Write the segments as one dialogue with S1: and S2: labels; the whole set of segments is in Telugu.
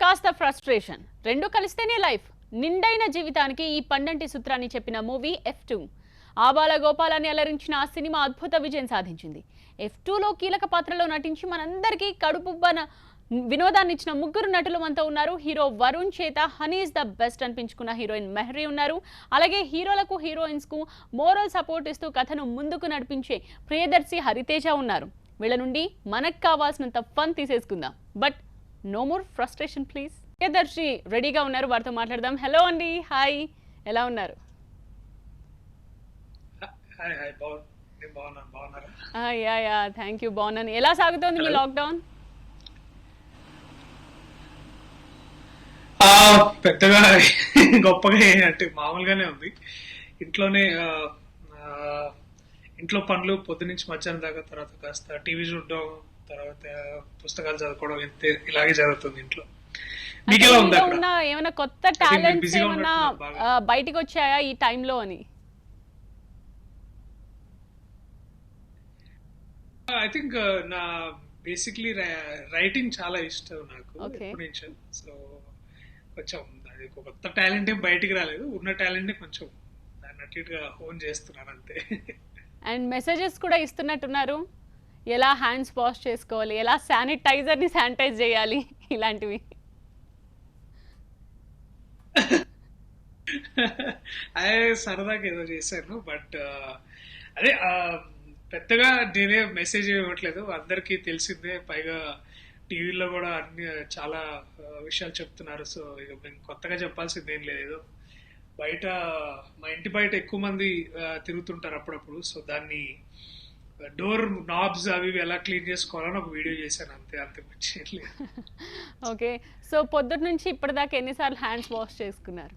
S1: కాస్త ఫ్రస్ట్రేషన్ రెండు కలిస్తేనే లైఫ్. నిండైన జీవితానికి ఈ పండంటి సూత్రాన్ని చెప్పిన మూవీ F2. ఆబాల గోపాలాన్ని అలరించిన ఆ సినిమా అద్భుత విజయం సాధించింది. F2లో కీలక పాత్రలో నటించి మనందరికీ కడుపుబ్బన వినోదాన్ని ఇచ్చిన ముగ్గురు నటులు మనతో ఉన్నారు. హీరో వరుణ్ చేత హనీ ఇస్ ద బెస్ట్ అనిపించుకున్న హీరోయిన్ మెహరీ ఉన్నారు. అలాగే హీరోలకు హీరోయిన్స్ కు మోరల్ సపోర్ట్ ఇస్తూ కథను ముందుకు నడిపించే ప్రియదర్శి హరితేజ ఉన్నారు. వీళ్ళ నుండి మనకు కావాల్సినంత ఫన్ తీసేసుకుందాం. But no more frustration please. Priyadarshi రెడీగా ఉన్నారు, వారితో మాట్లాడదాం. హలో అండి, హాయ్, ఎలా ఉన్నారు? థ్యాంక్ యూ, బాగున్నాను. ఎలా సాగుతోంది మీ లాక్డౌన్?
S2: పెద్దగా గొప్పగా అంటే మామూలుగానే ఉంది. ఇంట్లోనే ఇంట్లో పనులు పొద్దునుంచి మధ్యాహ్నం దాకా, తర్వాత కాస్త టీవీ చూడడం, తర్వాత పుస్తకాలు చదువుకోవడం, ఇలాగే జరుగుతుంది ఇంట్లో. మీకు ఎలా ఉంది?
S1: ఏమైనా కొత్త టాలెంట్స్ ఏమైనా బయటికి వచ్చాయా ఈ టైంలో అని?
S2: ఐ థింక్ నా బేసిక్లీ రైటింగ్ చాలా ఇష్టం నాకు ఎప్పటి నుంచో. సో కొంచెం అది కొత్త టాలెంట్ ఏం బయటికి రాలేదు, ఉన్న టాలెంట్ కొంచెం దాన్ని అట్లా హోన్ చేస్తున్నాను అంతే.
S1: అండ్ మెసేజెస్ కూడా ఇస్తున్నట్టున్నారు, ఎలా హ్యాండ్స్ వాష్ చేసుకోవాలి, ఎలా శానిటైజర్ని శానిటైజ్ చేయాలి, ఇలాంటివి.
S2: అదే సరదాగా ఏదో చేశాను. బట్ అదే పెద్దగా నేనే మెసేజ్ ఇవ్వట్లేదు, అందరికీ తెలిసిందే. పైగా టీవీలో కూడా అన్ని చాలా విషయాలు చెప్తున్నారు. సో ఇక మేము కొత్తగా చెప్పాల్సింది ఏం లేదు. బయట మా ఇంటి బయట ఎక్కువ మంది తిరుగుతుంటారు అప్పుడప్పుడు. సో దాన్ని డోర్ నాబ్స్ అవి ఎలా క్లీన్ చేసుకోవాలని ఒక వీడియో చేశాను అంతే, అంతకు
S1: ఓకే. సో పొద్దుట నుంచి ఇప్పటిదాకా ఎన్నిసార్లు హ్యాండ్స్ వాష్ చేసుకున్నారు?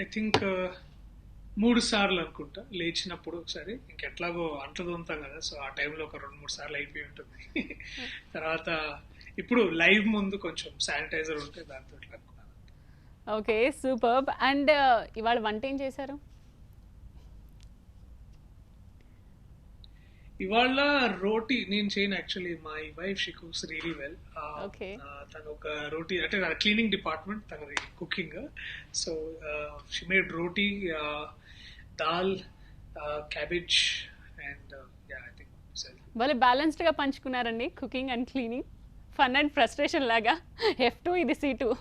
S2: ఐ థింక్ 3 సార్లు అనుకుంటా. లేచినప్పుడు ఒకసారి, ఇంకెట్లాగో అంట్లు తోముతాం కదా, సో ఆ టైంలో ఒక 2-3 సార్లు అయిపోయి ఉంటుంది. తర్వాత ఇప్పుడు లైవ్ ముందు కొంచెం శానిటైజర్ ఉంటే దాంతో ఇట్లా అనుకున్నాను.
S1: Okay, superb. అండ్ ఇవాళ వంట ఏం చేశారు?
S2: ఇవాళ రోటీ నేను చేయను actually. My wife she cooks really well. తను ఒక రోటీ అంటే క్లీనింగ్ డిపార్ట్మెంట్, తనది cooking. So she made roti, dal, cabbage and I think
S1: భలే బ్యాలెన్స్డ్ గా పంచుకున్నారండి cooking and cleaning. Fun and frustration లాగా. F2 ఇది C2.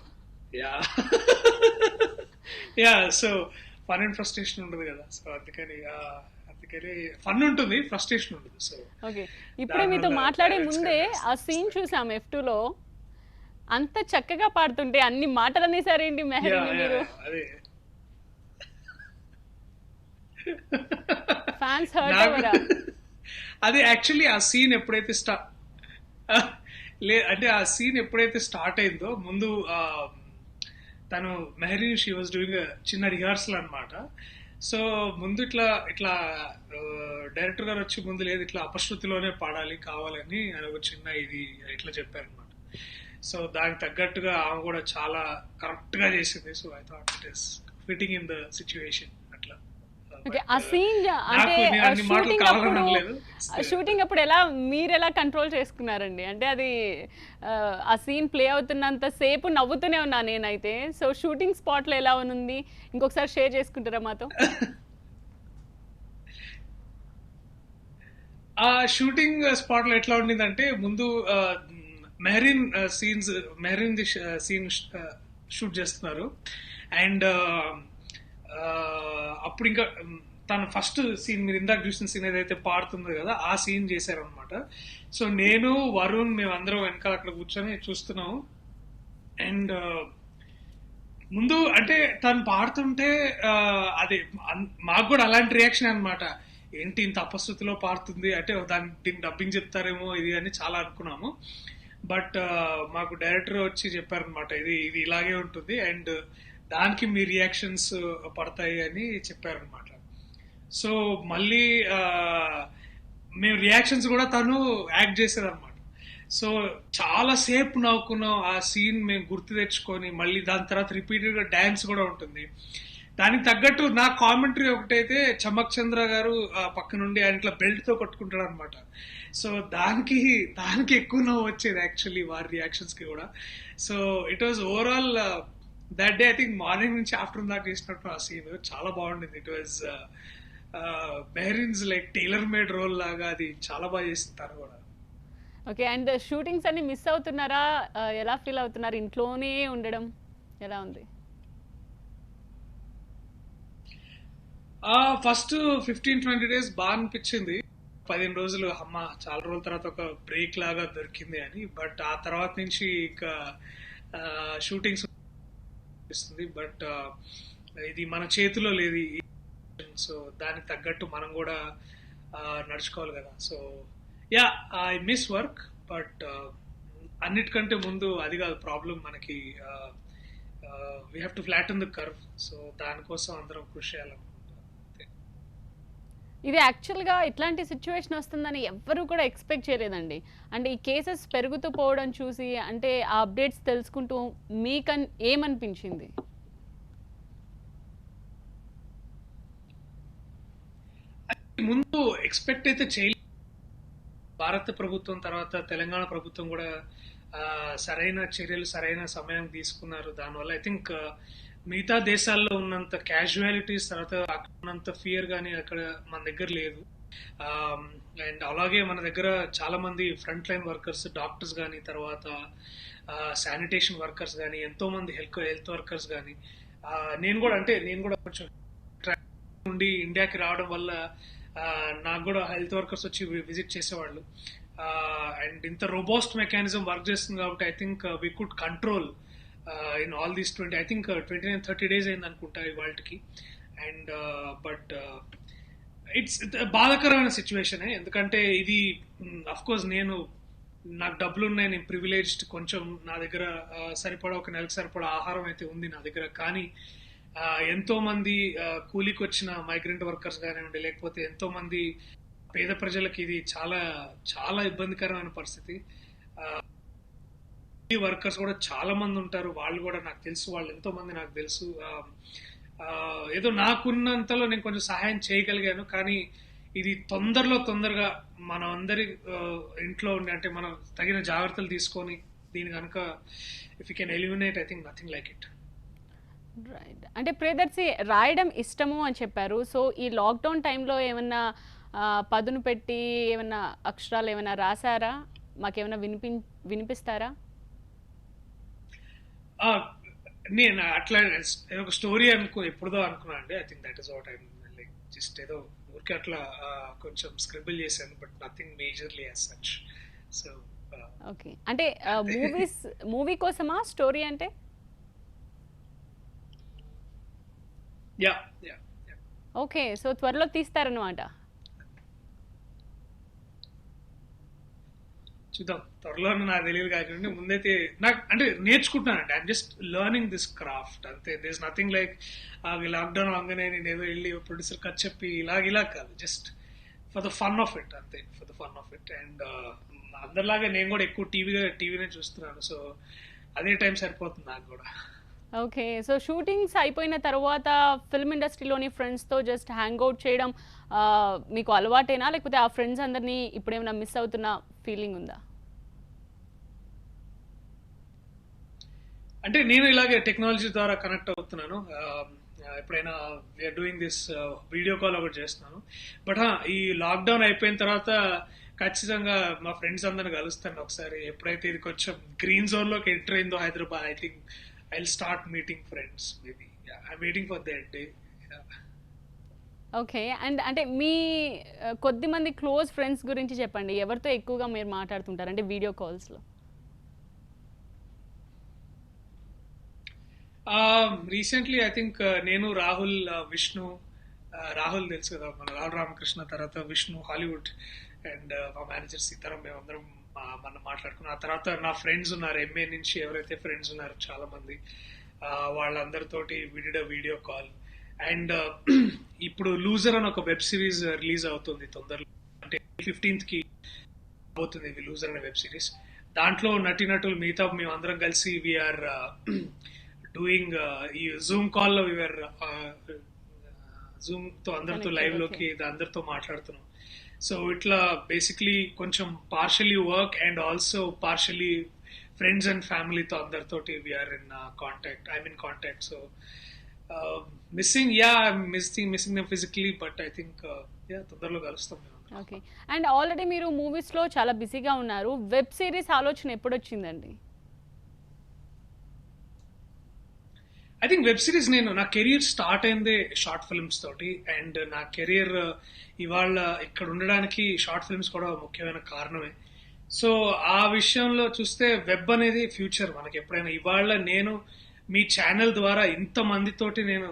S2: Yeah so fun and frustration ఉండదు కదా, సో అందుకని ఫన్ ఉంటుంది, ఫ్రస్ట్రేషన్ ఉంటుంది. సో
S1: ఓకే, ఇప్పుడే మీతో మాట్లాడే ముందే ఆ సీన్ చూసాం F2లో. అంత చక్కగా పాడుతుంటే అన్ని మాటలు అనేసారేంటి మెహరీని మీరు? ఫ్యాన్స్ హర్ట్ అవ్వరా?
S2: అది యాక్చువల్లీ ఆ సీన్ ఎప్పుడైతే అంటే ఆ సీన్ ఎప్పుడైతే స్టార్ట్ అయిందో, ముందు తను మెహరీ షీ వాజ్ డూయింగ్ చిన్న రిహార్సల్ అనమాట. సో ముందు ఇట్లా డైరెక్టర్ గారు వచ్చి ముందు లేదు, ఇట్లా అపశృతిలోనే పాడాలి కావాలని అని ఒక చిన్న ఇది ఇట్లా చెప్పారనమాట. సో దానికి తగ్గట్టుగా ఆమె కూడా చాలా కరెక్ట్ గా చేసింది. So I thought it is fitting in the situation అట్లా.
S1: ఆ సీన్ అంటే షూటింగ్ అప్పుడు మీరు ఎలా కంట్రోల్ చేసుకున్నారండి? అంటే అది ఆ సీన్ ప్లే అవుతున్నంత సేపు నవ్వుతూనే ఉన్నా నేనైతే. సో షూటింగ్ స్పాట్ లో ఎలా ఉంది, ఇంకొకసారి షేర్ చేసుకుంటారా మాతో?
S2: ఆ షూటింగ్ స్పాట్ లో ఎట్లా ఉండిందంటే, ముందు మెహరీన్ సీన్ షూట్ చేస్తున్నారు. అండ్ అప్పుడు ఇంకా తన ఫస్ట్ సీన్, మీరు ఇందాక చూసిన సీన్ ఏదైతే పాడుతుందో కదా, ఆ సీన్ చేశారనమాట. సో నేను, వరుణ్, మేమందరం వెనకాల అక్కడ కూర్చొని చూస్తున్నాము. అండ్ ముందు అంటే తను పాడుతుంటే అది మాకు కూడా అలాంటి రియాక్షన్ అనమాట. ఏంటి ఇంత అపస్థితిలో పాడుతుంది అంటే, దీనికి డబ్బింగ్ చెప్తారేమో ఇది అని చాలా అనుకున్నాము. బట్ మాకు డైరెక్టర్ వచ్చి చెప్పారనమాట, ఇది ఇలాగే ఉంటుంది అండ్ దానికి మీ రియాక్షన్స్ పడతాయి అని చెప్పారనమాట. సో మళ్ళీ మేము రియాక్షన్స్ కూడా తను యాక్ట్ చేశారనమాట. సో చాలా సేపు నవ్వుకున్నాం. ఆ సీన్ మేము గుర్తు తెచ్చుకొని మళ్ళీ దాని తర్వాత రిపీటెడ్ గా డాన్స్ కూడా ఉంటుంది. దానికి తగ్గట్టు నా కామెంటరీ ఒకటైతే చమక్ చంద్ర గారు పక్క నుండి ఆయన ఇట్లా బెల్ట్ తో కొట్టుకుంటాడు అనమాట. సో దానికి ఎక్కువ నవ్వు వచ్చేది యాక్చువల్లీ వారి రియాక్షన్స్ కి కూడా. So it was overall that day I think morning నుంచి ఆఫ్టర్నూన్ దాకా చేసినట్టు ఆ సీన్ చాలా బాగుండింది. It was Mehreen's like tailor made role లాగా అది చాలా బాగా చేస్తారు కూడా.
S1: ఓకే, అండ్ షూటింగ్స్ అన్ని మిస్ అవుతున్నారా? ఎలా ఫీల్ అవుతున్నారు? ఇంట్లోనే ఉండడం ఎలా ఉంది?
S2: ఫస్ట్ 15-20 days బాగా అనిపించింది. 15 రోజులు అమ్మ చాలా రోజుల తర్వాత ఒక బ్రేక్ లాగా దొరికింది అని. బట్ ఆ తర్వాత నుంచి ఇక షూటింగ్స్ ఇస్తుంది. బట్ ఇది మన చేతిలో లేదు. సో దానికి తగ్గట్టు మనం కూడా నడుచుకోవాలి కదా. So yeah I miss work. But అన్నిటికంటే ముందు అది కాదు ప్రాబ్లం మనకి. We have to flatten the curve. So దానికోసం అందరం కృషి చేయాలి.
S1: ఇది యాక్చువల్గా ఇట్లాంటి సిచ్యువేషన్ వస్తుందని ఎవ్వరూ కూడా ఎక్స్పెక్ట్ చేయలేదండి. అంటే ఈ కేసెస్ పెరుగుతూ పోవడం చూసి, అంటే ఆ అప్డేట్స్ తెలుసుకుంటూ ఏమనిపించింది?
S2: ముందు ఎక్స్పెక్ట్ అయితే చేయలేదు. భారత ప్రభుత్వం తర్వాత తెలంగాణ ప్రభుత్వం కూడా సరైన చర్యలు సరైన సమయం తీసుకున్నారు. దానివల్ల ఐ థింక్ మిగతా దేశాల్లో ఉన్నంత క్యాజువాలిటీస్ తర్వాత అక్కడ ఉన్నంత ఫియర్ కానీ అక్కడ మన దగ్గర లేదు. అండ్ అలాగే మన దగ్గర చాలా మంది ఫ్రంట్ లైన్ వర్కర్స్, డాక్టర్స్ కానీ, తర్వాత శానిటేషన్ వర్కర్స్ కానీ, ఎంతో మంది హెల్త్ వర్కర్స్ కానీ, నేను కూడా కొంచెం నుండి ఇండియాకి రావడం వల్ల నాకు కూడా హెల్త్ వర్కర్స్ వచ్చి విజిట్ చేసేవాళ్ళు. అండ్ ఇంత రోబోస్ట్ మెకానిజం వర్క్ చేస్తుంది కాబట్టి I think we could control in all these 29-30 days అయింది అనుకుంటా ఇవాళకి. అండ్ బట్ ఇట్స్ బాధాకరమైన సిచ్యువేషన్. ఎందుకంటే ఇది అఫ్ కోర్స్ నాకు డబ్బులు ఉన్నాయి, నేను ప్రివిలేజ్డ్, కొంచెం నా దగ్గర సరిపడా ఒక నెలకు సరిపడా ఆహారం అయితే ఉంది నా దగ్గర. కానీ ఎంతో మంది కూలీకి వచ్చిన మైగ్రెంట్ వర్కర్స్ కానివ్వండి, లేకపోతే ఎంతో మంది పేద ప్రజలకి ఇది చాలా చాలా ఇబ్బందికరమైన పరిస్థితి. వర్కర్స్ కూడా చాలా మంది ఉంటారు. వాళ్ళు కూడా నాకు తెలుసు, వాళ్ళు ఎంతో మంది నాకు తెలుసు. ఏదో నాకున్నంతలో నేను కొంచెం సహాయం చేయగలిగాను. కానీ ఇది తొందరగా మనం అందరి ఇంట్లో ఉండి, అంటే మనం తగిన జాగ్రత్తలు తీసుకొని దీని కనుక if you can eliminate, I think nothing like it.
S1: Right. అంటే ప్రియదర్శి రాయడం ఇష్టము అని చెప్పారు. సో ఈ లాక్డౌన్ టైంలో ఏమన్నా పదును పెట్టి ఏమన్నా అక్షరాలు ఏమైనా రాసారా? మాకేమైనా వినిపిస్తారా?
S2: నేను అట్లా ఒక స్టోరీ ఎప్పుడుదో అనుకున్నా అండి. I think that is what I like. Just ఏదో ఊరికే అట్లా కొంచెం స్క్రిబుల్ చేశాను, but nothing majorly as such. So
S1: okay, అంటే మూవీ కోసమా స్టోరీ అంటే?
S2: యా.
S1: ఓకే, సో త్వరలో తీస్తారన్నమాట.
S2: చూద్దాం, త్వరలో నాకు తెలియదు కాకుండా ముందైతే నాకు అంటే నేర్చుకుంటున్నానండి. I'm just learning this craft అంతే. There is nothing like lockdown అవగానే నేను ఏదో వెళ్ళి ప్రొడ్యూసర్ కథ చెప్పి ఇలా కాదు. Just for the fun of it అంతే, for the fun of it. And అందరిలాగా నేను కూడా ఎక్కువ టీవీనే చూస్తున్నాను. సో అదే టైం సరిపోతుంది నాకు కూడా.
S1: ఓకే, సో షూటింగ్స్ అయిపోయిన తర్వాత ఫిల్మ్ ఇండస్ట్రీలోని ఫ్రెండ్స్తో జస్ట్ హ్యాంగ్ అవుట్ చేయడం మీకు అలవాటేనా, లేకపోతే ఆ ఫ్రెండ్స్ అందరినీ ఇప్పుడేమైనా మిస్ అవుతున్న ఫీలింగ్ ఉందా?
S2: అంటే నేను ఇలాగే టెక్నాలజీ ద్వారా కనెక్ట్ అవుతున్నాను. ఎప్పుడైనా we are doing this video call ఒకటి చేస్తున్నాను. బట్ ఈ లాక్డౌన్ అయిపోయిన తర్వాత ఖచ్చితంగా మా ఫ్రెండ్స్ అందరిని కలుస్తాను ఒకసారి. ఎప్పుడైతే ఇది కొంచెం గ్రీన్ జోన్ లోకి ఎంటర్ అయిందో Hyderabad, I think I'll start meeting friends maybe. Yeah, I'm waiting for that day.
S1: Okay, and అంటే మీ కొద్ది మంది క్లోజ్ ఫ్రెండ్స్ గురించి చెప్పండి. ఎవరితో ఎక్కువగా మీరు మాట్లాడుతుంటారు అంటే వీడియో కాల్స్లో?
S2: రీసెంట్లీ ఐ థింక్ నేను, రాహుల్, విష్ణు. రాహుల్ తెలుసు కదా, మన రాహుల్ రామకృష్ణ, తర్వాత విష్ణు హాలీవుడ్, అండ్ మా మేనేజర్ సీతారాం, మేమందరం మనం మాట్లాడుకున్నాం. ఆ తర్వాత నా ఫ్రెండ్స్ ఉన్నారు, ఎంఏ నుంచి ఎవరైతే ఫ్రెండ్స్ ఉన్నారు చాలా మంది, వాళ్ళందరితోటి వీడియో కాల్. అండ్ ఇప్పుడు లూజర్ అని ఒక వెబ్ సిరీస్ రిలీజ్ అవుతుంది తొందరలో, అంటే 15th కి అవుతుంది ఇది లూజర్ అనే వెబ్ సిరీస్. దాంట్లో నటీనటులు మిగతా మేమందరం కలిసి వీఆర్ డూయింగ్ ఈ జూమ్ కాల్లో వివర్ జూమ్ తో అందరితో
S1: Connected,
S2: లైవ్
S1: okay.
S2: లోకి అందరితో మాట్లాడుతున్నాం. సో ఇట్లా బేసిక్లీ కొంచెం partially work and also partially friends and ఫ్యామిలీతో అందరితోటి we are in contact, I mean contact. So missing missing them physically, but I think తొందరలో కలుస్తాం మేము.
S1: ఓకే. అండ్ ఆల్రెడీ మీరు మూవీస్లో చాలా బిజీగా ఉన్నారు. వెబ్ సిరీస్ ఆలోచన ఎప్పుడు వచ్చిందండి?
S2: ఐ థింక్ వెబ్ సిరీస్ నా కెరీర్ స్టార్ట్ అయిందే షార్ట్ ఫిల్మ్స్ తోటి, అండ్ నా కెరీర్ ఇవాళ ఇక్కడ ఉండడానికి షార్ట్ ఫిల్మ్స్ కూడా ముఖ్యమైన కారణమే. సో ఆ విషయంలో చూస్తే వెబ్ అనేది ఫ్యూచర్ మనకి ఎప్పుడైనా. ఇవాళ నేను మీ ఛానల్ ద్వారా ఇంత మందితోటి నేను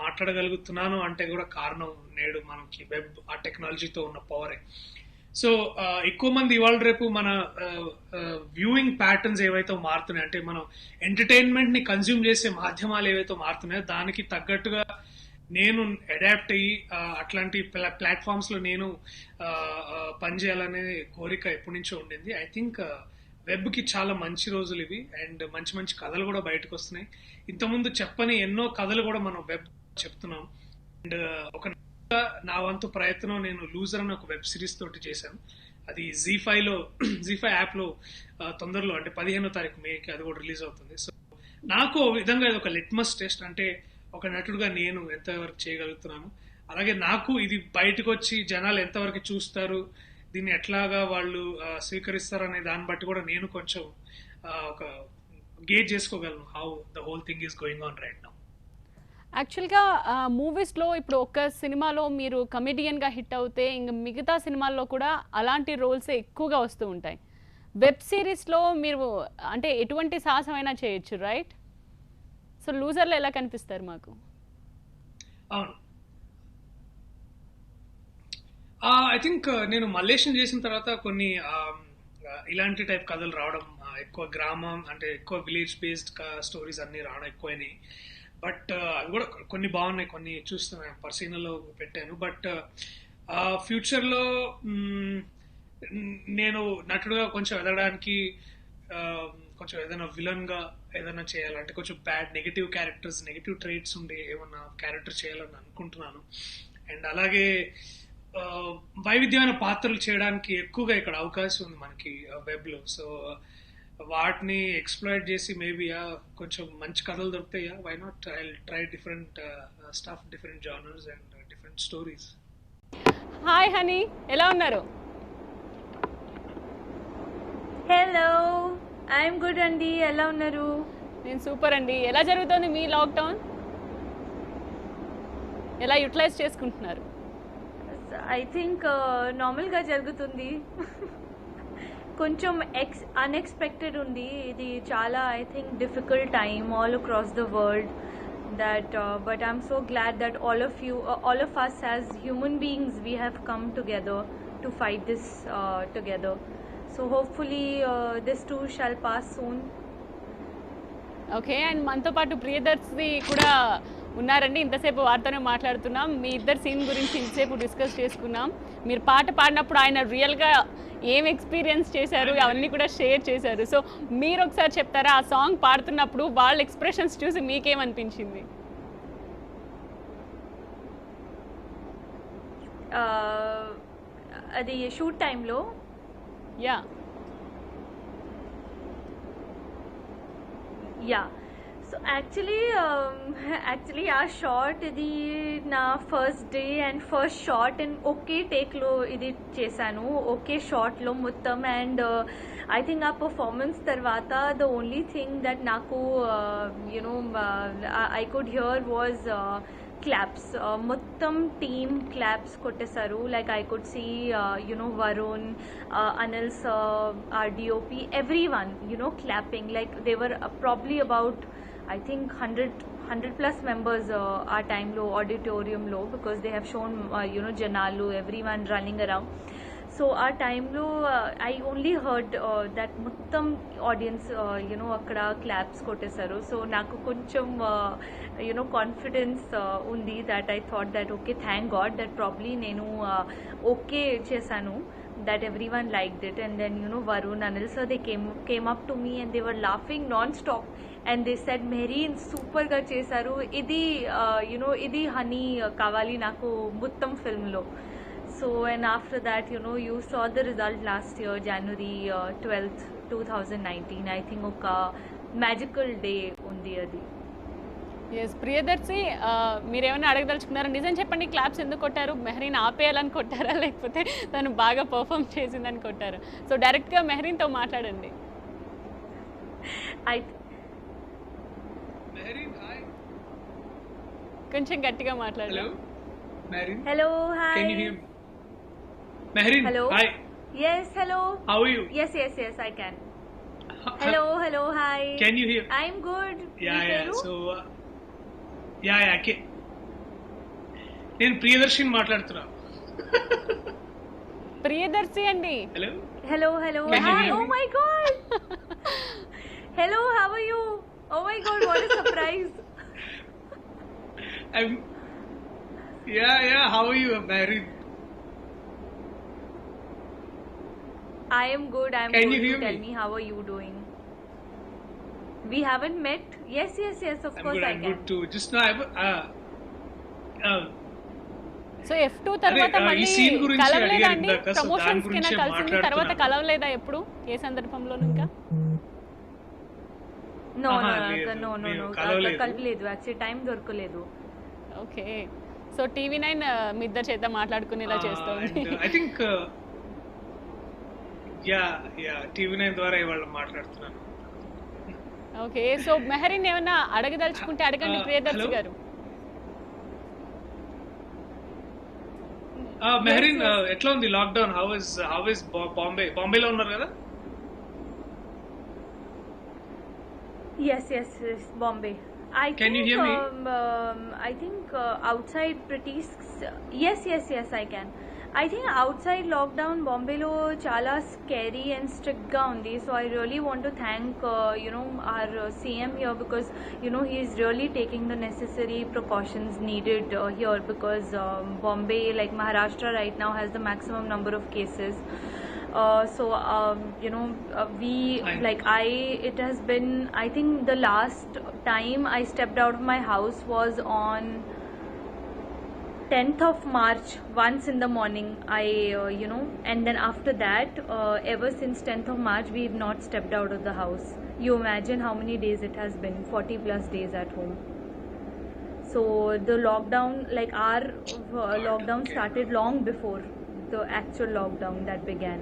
S2: మాట్లాడగలుగుతున్నాను అంటే కూడా కారణం నేడు మనకి వెబ్ ఆ టెక్నాలజీతో ఉన్న పవరే. సో ఎక్కువ మంది ఇవాళ రేపు మన వ్యూయింగ్ ప్యాటర్న్స్ ఏవైతే మారుతున్నాయి, అంటే మనం ఎంటర్టైన్మెంట్ ని కన్జ్యూమ్ చేసే మాధ్యమాలు ఏవైతే మారుతున్నాయో దానికి తగ్గట్టుగా నేను అడాప్ట్ అయ్యి అట్లాంటి ప్లాట్ఫామ్స్ లో నేను పనిచేయాలనే కోరిక ఎప్పటి నుంచో ఉండింది. ఐ థింక్ వెబ్ కి చాలా మంచి రోజులు ఇవి, అండ్ మంచి మంచి కథలు కూడా బయటకు వస్తున్నాయి. ఇంతకుముందు చెప్పని ఎన్నో కథలు కూడా మనం వెబ్ చెప్తున్నాం. అండ్ ఒక నా వంతు ప్రయత్నం నేను లూజర్ అని ఒక వెబ్ సిరీస్ తోటి చేశాను. అది జీ5 యాప్ లో తొందరలో అంటే 15వ తారీఖు మేకి అది కూడా రిలీజ్ అవుతుంది. సో నాకు ఓ విధంగా ఇది ఒక లిట్మస్ టెస్ట్, అంటే ఒక నటుడుగా నేను ఎంతవరకు చేయగలుగుతున్నాను, అలాగే నాకు ఇది బయటకు వచ్చి జనాలు ఎంతవరకు చూస్తారు, దీన్ని ఎట్లాగా వాళ్ళు స్వీకరిస్తారు అనే దాన్ని బట్టి కూడా నేను కొంచెం ఒక గేజ్ చేసుకోగలను how the whole thing is going on right now.
S1: యాక్చువల్గా మూవీస్లో ఇప్పుడు ఒక సినిమాలో మీరు కమెడియన్గా హిట్ అవుతే ఇంక మిగతా సినిమాల్లో కూడా అలాంటి రోల్సే ఎక్కువగా వస్తూ ఉంటాయి. వెబ్ సిరీస్లో మీరు అంటే ఎటువంటి సాహసమైనా చేయొచ్చు, రైట్? సో లూజర్లో ఎలా కనిపిస్తారు మాకు?
S2: అవును, ఐ థింక్ నేను మల్లేషన్ చేసిన తర్వాత కొన్ని ఇలాంటి టైప్ కథలు రావడం, ఎక్కువ గ్రామం అంటే ఎక్కువ విలేజ్ బేస్డ్ స్టోరీస్ అన్ని రావడం ఎక్కువైనాయి. బట్ అవి కూడా కొన్ని బాగున్నాయి, కొన్ని చూస్తున్నాను, పర్సనల్లో పెట్టాను. బట్ ఫ్యూచర్లో నేను నటుడుగా కొంచెం ఎదగడానికి కొంచెం ఏదైనా విలన్గా ఏదైనా చేయాలంటే కొంచెం bad negative characters, negative traits ఉండే ఏమన్నా క్యారెక్టర్ చేయాలని అనుకుంటున్నాను. అండ్ అలాగే వైవిధ్యమైన పాత్రలు చేయడానికి ఎక్కువగా ఇక్కడ అవకాశం ఉంది మనకి వెబ్లో. సో వాటిని ఎక్స్ప్లాయిట్ చేసి మేబీ కొంచెం మంచి కథలు దొరుకుతాయి. Why not, I try different stuff, different genres and different stories.
S1: Hi honey, ఎలా ఉన్నారు?
S3: హలో, ఐఎమ్ గుడ్ అండి. ఎలా ఉన్నారు?
S1: నేను సూపర్ అండి. ఎలా జరుగుతుంది మీ లాక్డౌన్? ఎలా యూటిలైజ్ చేసుకుంటున్నారు?
S3: ఐ థింక్ నార్మల్గా జరుగుతుంది. కొంచెం అన్ఎక్స్పెక్టెడ్ ఉంది ఇది. చాలా I think difficult time all across the world that but I'm so glad that all of us as human beings, we have come together to fight this together. So hopefully this too shall pass soon.
S1: Okay. And మనతో పాటు ప్రియదర్శి కూడా ఉన్నారండి. ఇంతసేపు వారితోనే మాట్లాడుతున్నాం. మీ ఇద్దరు సీన్ గురించి ఇంతసేపు డిస్కస్ చేసుకున్నాం. మీరు పాట పాడినప్పుడు ఆయన రియల్గా ఏం ఎక్స్పీరియన్స్ చేశారు అవన్నీ కూడా షేర్ చేశారు. సో మీరు ఒకసారి చెప్తారా, ఆ సాంగ్ పాడుతున్నప్పుడు వాళ్ళ ఎక్స్ప్రెషన్స్ చూసి మీకేమనిపించింది?
S3: అది షూట్ టైంలో యా సో యాక్చువల్లీ ఆ షార్ట్ ఇది నా first day and first shot and ఒకే టేక్లో ఇది చేశాను, ఒకే షార్ట్లో మొత్తం. అండ్ ఐ థింక్ ఆ పర్ఫార్మెన్స్ తర్వాత ద ఓన్లీ థింగ్ దట్ నాకు you know I could hear was claps. మొత్తం టీమ్ క్లాప్స్ కొట్టేశారు. Like I could see Varun, Anil sir, our DOP, everyone clapping. Like they were probably about I think 100 plus members our time low auditorium low, because they have shown Janalu, everyone running around. So our time low I only heard that muttam audience akkada claps kotesaru. So naku koncham confidence undi that I thought that okay, thank God that probably nenu okay chesanu. that everyone liked it. And then Varun, Anil sir, they came up to me and they were laughing non-stop, and they said, Mehreen, super ga chesaru, idi idi honey kavali naku muttam film lo. So, and after that, you saw the result last year, January 12th, 2019. I think oka magical day undi adi.
S1: Yes Priyadarshi, మీరేమైనా అడగదలుచుకున్నారా? నిజం చెప్పండి, క్లాప్స్ ఎందుకు కొట్టారు? మెహరీన్ ఆపేయాలని కొట్టారా, లేకపోతే తను బాగా పర్ఫామ్ చేసిందని కొట్టారా? సో డైరెక్ట్గా మెహరీన్తో మాట్లాడండి. కొంచెం గట్టిగా మాట్లాడు.
S3: Hello, hi.
S2: Can you hear me? Mehreen,
S3: Hello.
S2: hi.
S3: Yes, hello.
S2: How are you?
S3: Yes, I can. Hello, hi.
S2: Can you hear?
S3: I'm good.
S2: Yeah.
S3: Meeru?
S2: So, okay. నేను ప్రియదర్శిని మాట్లాడుతున్నా.
S1: ప్రియదర్శి అండి.
S2: Hello.
S3: Hello.
S2: Can you
S3: Hi.
S2: hear
S3: Oh
S2: me?
S3: my god. Hello, how are you? Oh my god, what a surprise.
S2: Yeah. How are you, Mehreen?
S3: I am good.
S2: Can
S3: good.
S2: you hear
S3: Tell
S2: me?
S3: me, how are you doing? We haven't met. Yes. Of
S2: I'm
S3: course
S2: good.
S3: I
S2: I'm
S3: can.
S2: good too. Just now,
S1: so F2 తర్వాత
S2: అదే, ఈ
S1: మళ్ళీ
S2: scene గురించి
S1: కలవలేదా
S2: అడిగారు
S1: అండి?
S2: ఇందాక. సో దాని
S1: ప్రమోషన్స్ కింద
S2: గురించే
S1: కలిసింది, తర్వాత
S2: మాట్లాడుతున్నాను.
S1: కలవలేదా ఎప్పుడు, ఏ సందర్భంలోనూ ఇంకా?
S3: No,
S2: లేదు,
S3: no.
S2: మేము కలవలేదు.
S3: కలవలేదు. యాక్చువల్లీ టైం దొరకలేదు.
S1: ఓకే. సో TV9 మీ ఇద్దరు చేత మాట్లాడుకునేలా చేస్తుంది.
S2: ఐ థింక్ TV9 ద్వారా ఇవాళ మాట్లాడుతున్నాను.
S1: ఓకే. సో మెహరీన్ ఏమన్నా అడగదలుచుకుంటే అడగండి ప్రియదర్శి
S2: hello?
S1: గారు.
S2: మెహరీన్,
S3: yes.
S2: ఎట్లా ఉంది లాక్డౌన్? హౌ ఇస్ బాంబేలో ఉన్నారు కదా?
S3: Yes, Bombay.
S2: Can you hear me?
S3: I think outside pretty. Yes, I can. I think outside lockdown, Bombay lo chala scary and strict ga undi. So I really want to thank our CM here, because he is really taking the necessary precautions needed here, because Bombay, like Maharashtra right now, has the maximum number of cases. It has been, I think the last time I stepped out of my house was on 10th of March, once in the morning. And then after that, ever since 10th of March, we've not stepped out of the house. You imagine how many days it has been, 40 plus days at home. So the lockdown, like our lockdown
S2: okay.
S3: started long before the actual lockdown that began.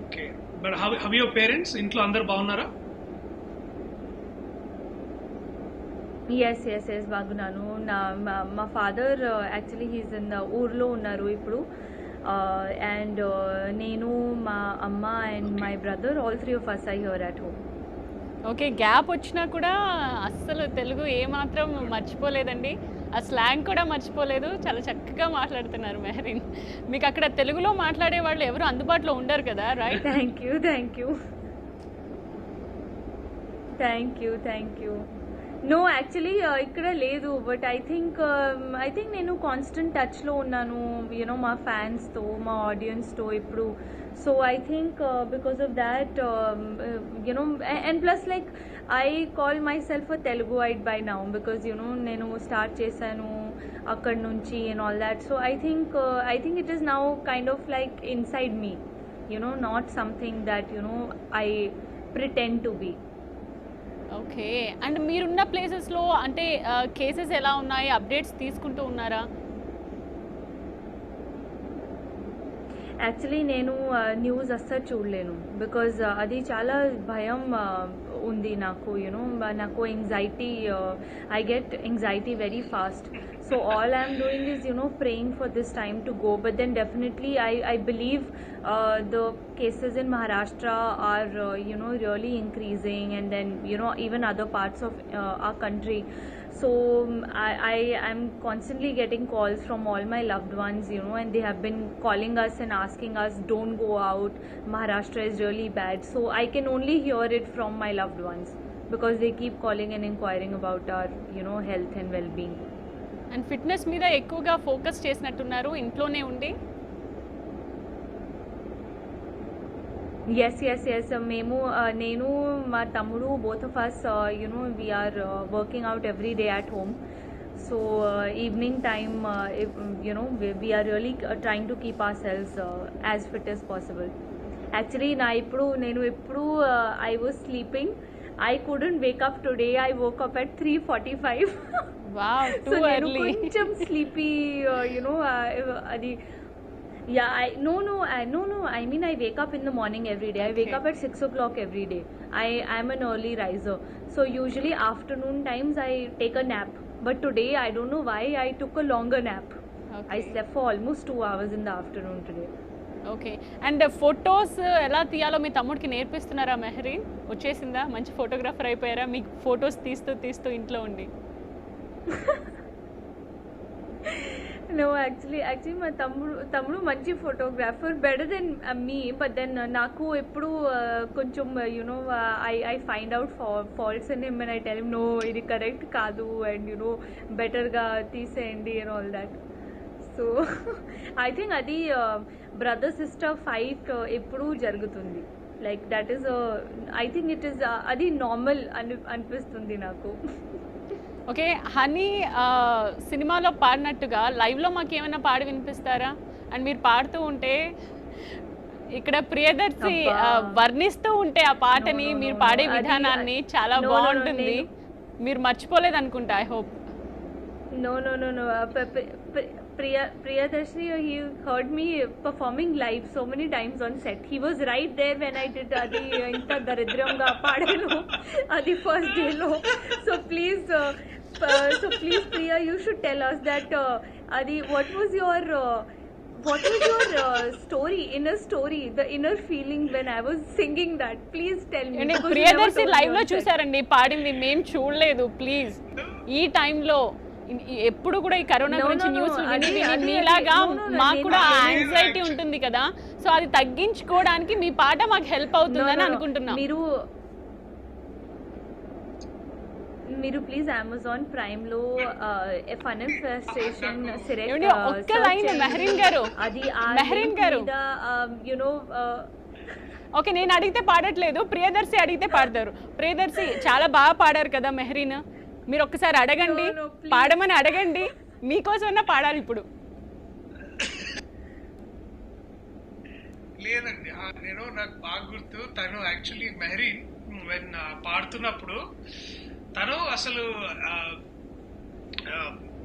S2: Okay. But how your parents? ఇంట్లో అందరు బాగున్నారా?
S3: Yes, బాగున్నాను. మా ఫాదర్ యాక్చువల్లీ హీస్ ఇన్ ఊర్లో ఉన్నారు ఇప్పుడు, అండ్ నేను, మా అమ్మ and my brother, all 3 of us are here at home.
S1: Okay. Gap వచ్చినా కూడా అస్సలు తెలుగు ఏమాత్రం మర్చిపోలేదండి, ఆ స్లాంగ్ కూడా మర్చిపోలేదు. చాలా చక్కగా మాట్లాడుతున్నారు మెహరీన్. మీకు అక్కడ తెలుగులో మాట్లాడే వాళ్ళు ఎవరు అందుబాటులో ఉండరు కదా, right?
S3: Thank you. No, actually ఇక్కడ లేదు, బట్ ఐ థింక్ నేను కాన్స్టెంట్ టచ్లో ఉన్నాను మా ఫ్యాన్స్తో, మా ఆడియన్స్తో ఇప్పుడు. So I think because of that, and plus like I call myself a Teluguite by now, because నేను స్టార్ట్ చేశాను అక్కడ నుంచి and all that. So I think it is now kind of like inside me, not something that I pretend to be.
S1: Okay. And మీరున్న ప్లేసెస్లో అంటే కేసెస్ ఎలా ఉన్నాయి, అప్డేట్స్ తీసుకుంటూ ఉన్నారా?
S3: యాక్చువల్లీ నేను న్యూస్ అస్సలు చూడలేను, బికాజ్ అది చాలా భయం ఉంది నాకు. నాకు anxiety, I get anxiety very fast. So all I'm doing is praying for this time to go, but then definitely I believe the cases in Maharashtra are really increasing, and then even other parts of our country. So I'm constantly getting calls from all my loved ones, and they have been calling us and asking us, don't go out, Maharashtra is really bad. So I can only hear it from my loved ones, because they keep calling and inquiring about our health and well-being.
S1: And fitness మీద ఎక్కువగా ఫోకస్ చేసినట్టున్నారు ఇంట్లోనే ఉండి.
S3: yes, మేము నేను మా తమ్ముడు both of us we are working out every day at home. So evening time we are really trying to keep ourselves as fit as possible. Actually నేను ఎప్పుడు I was sleeping, I couldn't wake up today. I woke up at 3:45.
S1: Wow,
S3: So
S1: two
S3: నేను
S1: ఎర్లీ.
S3: కొంచెం sleepy అది yeah no I mean I wake up in the morning every day. I wake
S1: Okay.
S3: up at 6 o'clock every day. I am an early riser, so usually afternoon times I take a nap, but today I don't know why I took a longer nap. I slept for almost 2 hours in the afternoon today.
S1: Okay. And photos ఎలా తీయాలో మీ తమ్ముడికి నేర్పిస్తున్నారా మెహరీన్? వచ్చేసిందా? మంచి ఫోటోగ్రాఫర్ అయిపోయారా మీకు ఫొటోస్ తీస్తూ ఇంట్లో ఉండి?
S3: No, actually మా తమ్ముడు మంచి photographer, better then me. But then నాకు ఎప్పుడు కొంచెం I find out faults in him and I tell him no ఇది కరెక్ట్ కాదు అండ్ బెటర్గా తీసేయండి and all that. So I think అది బ్రదర్ సిస్టర్ ఫైట్ ఎప్పుడూ జరుగుతుంది. Like that is I think it is అది నార్మల్ అనిపిస్తుంది నాకు.
S1: ఓకే, హనీ సినిమాలో పాడినట్టుగా లైవ్లో మాకు ఏమైనా పాడి వినిపిస్తారా? అండ్ మీరు పాడుతూ ఉంటే ఇక్కడ ప్రియదర్శి వర్ణిస్తూ ఉంటే ఆ పాటని, మీరు పాడే విధానాన్ని చాలా బాగుంటుంది. మీరు మర్చిపోలేదు అనుకుంటా, I hope.
S3: No. Priyadarshi, he heard me performing live so many times on set. He was right there when I did adi inta daridramga paadanu adi first day lo. So please Priya, you should tell us that adi what was your story, inner story, the inner feeling when I was singing that? Please tell me.
S1: అండి,
S3: because you never
S1: Priyadarshi
S3: told me
S1: live లో
S3: on set.
S1: చూసారండి పాడింది, మేము చూడలేదు. ప్లీజ్, ఈ టైంలో ఎప్పుడు కూడా ఈ కరోనా
S3: No,
S1: గురించి
S3: no,
S1: న్యూస్
S3: అది
S1: మీలాగా
S3: no,
S1: మాకు కూడా
S2: నేను-
S1: యాంగ్జైటీ ఉంటుంది కదా, సో అది తగ్గించుకోవడానికి మీ పాట మాకు హెల్ప్ అవుతుందని అనుకుంటున్నాం.
S3: మీరు ప్లీజ్ అమెజాన్ ప్రైమ్ లో ఫన్ అండ్ ఫ్రస్ట్రేషన్
S1: ఏమండి, ఒక్క లైన్ మెహరీన్ గారు,
S3: అది
S1: మెహరీన్ గారు. ఓకే, నేను అడిగితే పాడట్లేదు, ప్రియదర్శి అడిగితే పాడతారు. ప్రియదర్శి చాలా బాగా పాడారు కదా మెహరీన్, మీరు ఒక్కసారి అడగండి,
S3: No, please.
S1: పాడమని అడగండి, మీకోసమన్నా పాడాలి ఇప్పుడు.
S2: లేదండి, నేను నాకు బాగా గుర్తు, తను యాక్చువల్లీ మెహరీన్ వెన్ పాడుతున్నప్పుడు తను అసలు